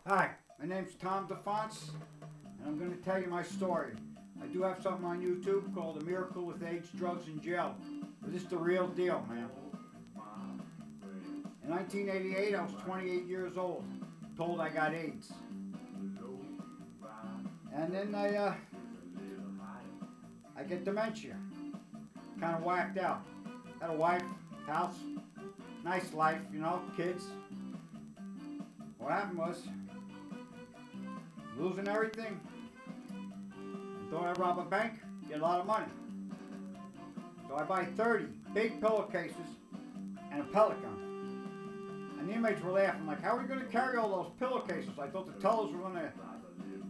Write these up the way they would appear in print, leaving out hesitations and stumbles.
Hi, my name's Tom DeFonce, and I'm going to tell you my story. I do have something on YouTube called A Miracle with AIDS, Drugs, and Jail. But this is the real deal, man. In 1988, I was 28 years old, told I got AIDS. And then I get dementia, kind of whacked out. Had a wife, house, nice life, you know, kids. What happened was, losing everything. Thought I'd rob a bank, get a lot of money. So I buy 30 big pillowcases and a pellet gun. And the inmates were laughing, like, how are we going to carry all those pillowcases? I thought the tellers were going to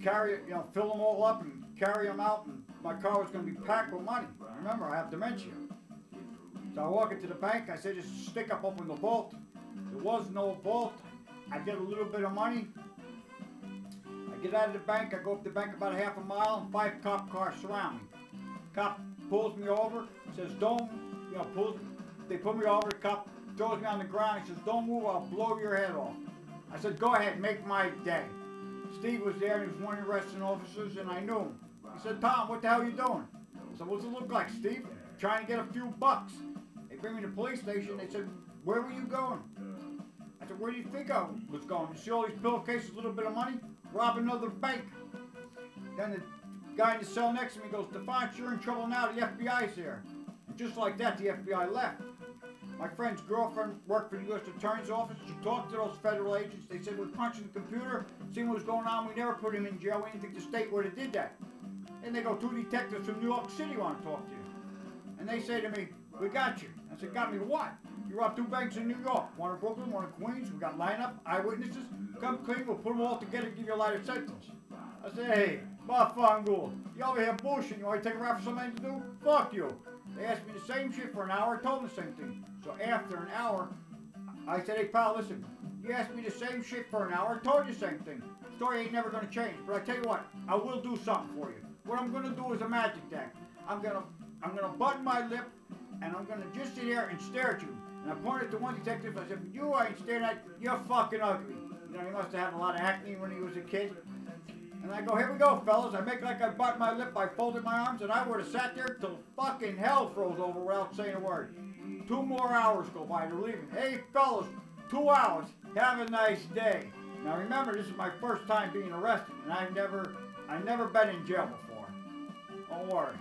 carry it, you know, fill them all up and carry them out, and my car was going to be packed with money. Remember, I have dementia. So I walk into the bank, I said, just stick up, open the vault. There was no vault. I get a little bit of money. I get out of the bank, I go up the bank about a half a mile, and 5 cop cars surround me. Cop pulls me over, says, don't, you know, they put me over, the cop throws me on the ground, he says, don't move, I'll blow your head off. I said, go ahead, make my day. Steve was there, and he was one of the arresting officers, and I knew him. He said, Tom, what the hell are you doing? I said, what's it look like, Steve? Trying to get a few bucks. They bring me to the police station, they said, where were you going? I said, where do you think I was going? You see all these pillowcases, a little bit of money? Rob another bank. Then the guy in the cell next to me goes, DeFonce, you're in trouble now, the FBI's here. And just like that, the FBI left. My friend's girlfriend worked for the U.S. Attorney's Office. She talked to those federal agents. They said, we're punching the computer, seeing what was going on. We never put him in jail. We didn't think the state would have did that. And they go, 2 detectives from New York City want to talk to you. And they say to me, we got you. I said, got me what? You robbed 2 banks in New York. One in Brooklyn, one in Queens. We got lineup, eyewitnesses. Come clean, we'll put them all together and give you a lighter sentence. I said, hey, Bafangool, you over here bullshitting. You want to take a rap for something to do? Fuck you. They asked me the same shit for an hour. I told them the same thing. So after an hour, I said, hey, pal, listen. You asked me the same shit for an hour. I told you the same thing. Story ain't never going to change. But I tell you what, I will do something for you. What I'm going to do is a magic act. I'm gonna button my lip, and I'm gonna just sit here and stare at you. And I pointed to one detective. I said, you ain't staring at, you're fucking ugly. You know, he must have had a lot of acne when he was a kid. And I go, here we go, fellas. I make like I button my lip, I folded my arms, and I would have sat there till fucking hell froze over without saying a word. 2 more hours go by, they're leaving. Hey, fellas, 2 hours. Have a nice day. Now remember, this is my first time being arrested, and I've never been in jail before. Don't worry.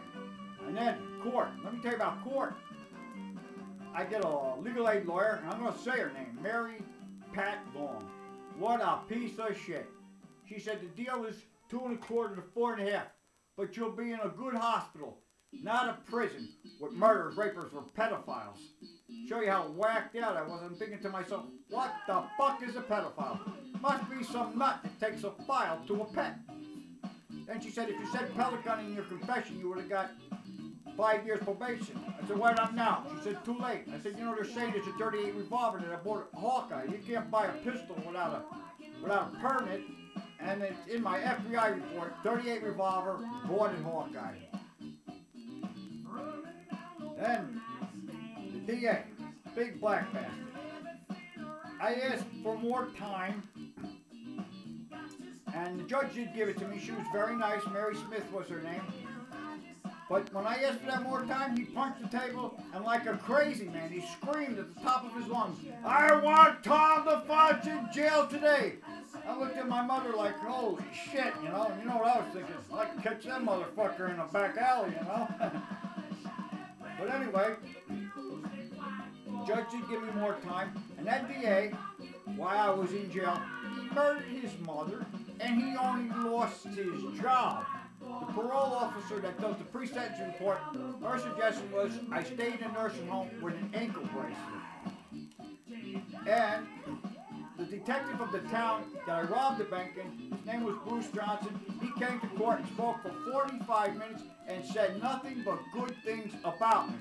And then court. Let me tell you about court. I get a legal aid lawyer, and I'm going to say her name, Mary Pat Long. What a piece of shit. She said the deal is 2 1/4 to 4 1/2, but you'll be in a good hospital, not a prison with murderers, rapers, or pedophiles. Show you how whacked out I was. I'm thinking to myself, what the fuck is a pedophile? Must be some nut that takes a file to a pet. Then she said, if you said pellet gun in your confession, you would have got 5 years probation. I said, why not now? She said, too late. I said, you know, they're saying it's a 38 revolver that I bought at Hawkeye. You can't buy a pistol without a permit. And it's in my FBI report, 38 revolver, bought at Hawkeye. Then, the DA, big black bastard. I asked for more time, and the judge did give it to me. She was very nice. Mary Smith was her name. But when I asked for that more time, he punched the table, and like a crazy man, he screamed at the top of his lungs, I want Tom DeFonce in jail today. I looked at my mother like, holy shit, you know what I was thinking? I could catch that motherfucker in a back alley, you know? But anyway, the judge did give me more time, and that DA, while I was in jail, he murdered his mother, and he only lost his job. The parole officer that does the pre-sentence report, her suggestion was I stayed in a nursing home with an ankle bracelet. And the detective of the town that I robbed the bank in, his name was Bruce Johnson, he came to court and spoke for 45 minutes and said nothing but good things about me.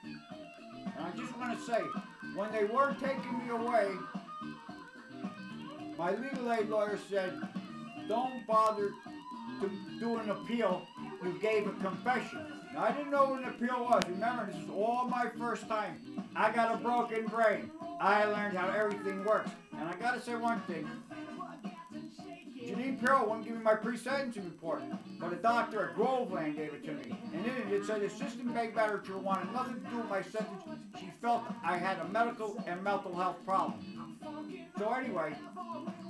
And I just want to say, when they were taking me away, my legal aid lawyer said, don't bother to do an appeal, you gave a confession. Now, I didn't know what an appeal was. Remember, this is all my first time. I got a broken brain. I learned how everything works. And I gotta say one thing. Janine Pirro wouldn't give me my pre-sentencing report, but a doctor at Groveland gave it to me. And in it, it said assistant bank manager wanted nothing to do with my sentence. She felt I had a medical and mental health problem. So anyway,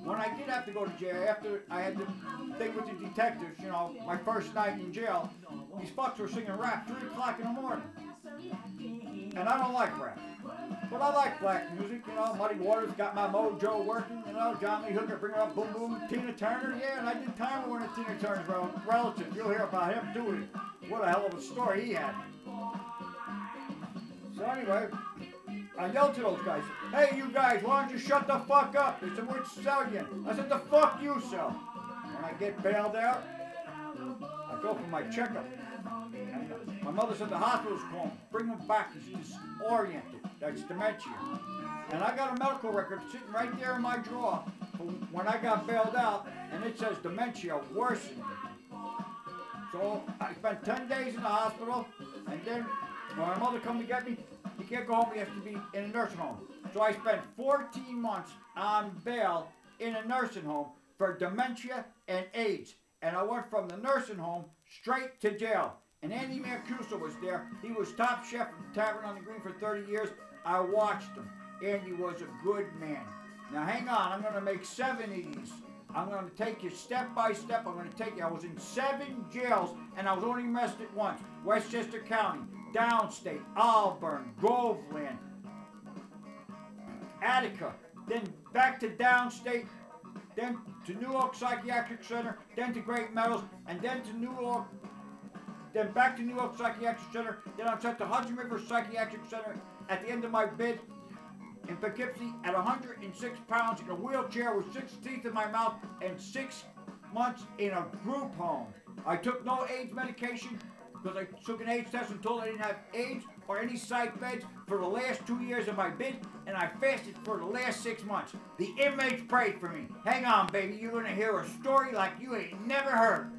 when I did have to go to jail, after I had the thing with the detectives, you know, my first night in jail, these fucks were singing rap 3 o'clock in the morning. And I don't like rap. But I like black music, you know, Muddy Waters got my mojo working, you know, John Lee Hooker, bring her up, boom boom, Tina Turner, yeah, and I did time with one of Tina Turner's relatives. You'll hear about him too. What a hell of a story he had. So anyway, I yelled to those guys, hey you guys, why don't you shut the fuck up? They said, we're selling. I said, the fuck you sell? When I get bailed out, I go for my checkup. And my mother said the hospital's calling. Bring him back. He's disoriented. That's dementia. And I got a medical record sitting right there in my drawer from when I got bailed out, and it says dementia worsened. So I spent 10 days in the hospital, and then when my mother come to get me, he can't go home. He has to be in a nursing home. So I spent 14 months on bail in a nursing home for dementia and AIDS. And I went from the nursing home straight to jail. And Andy Mancuso was there. He was top chef at the Tavern on the Green for 30 years. I watched him. Andy was a good man. Now hang on, I'm going to make 7 of these. I'm going to take you step by step. I'm going to take you. I was in 7 jails, and I was only arrested once. Westchester County, Downstate, Auburn, Groveland, Attica, then back to Downstate, then to New York Psychiatric Center, then to Great Meadows, and then to New York, then back to New York Psychiatric Center, then I'm sent to Hudson River Psychiatric Center at the end of my bid in Poughkeepsie at 106 pounds in a wheelchair with 6 teeth in my mouth and 6 months in a group home. I took no AIDS medication because I took an AIDS test and told I didn't have AIDS or any psych meds for the last 2 years of my bid, and I fasted for the last 6 months. The inmates prayed for me. Hang on, baby, you're going to hear a story like you ain't never heard.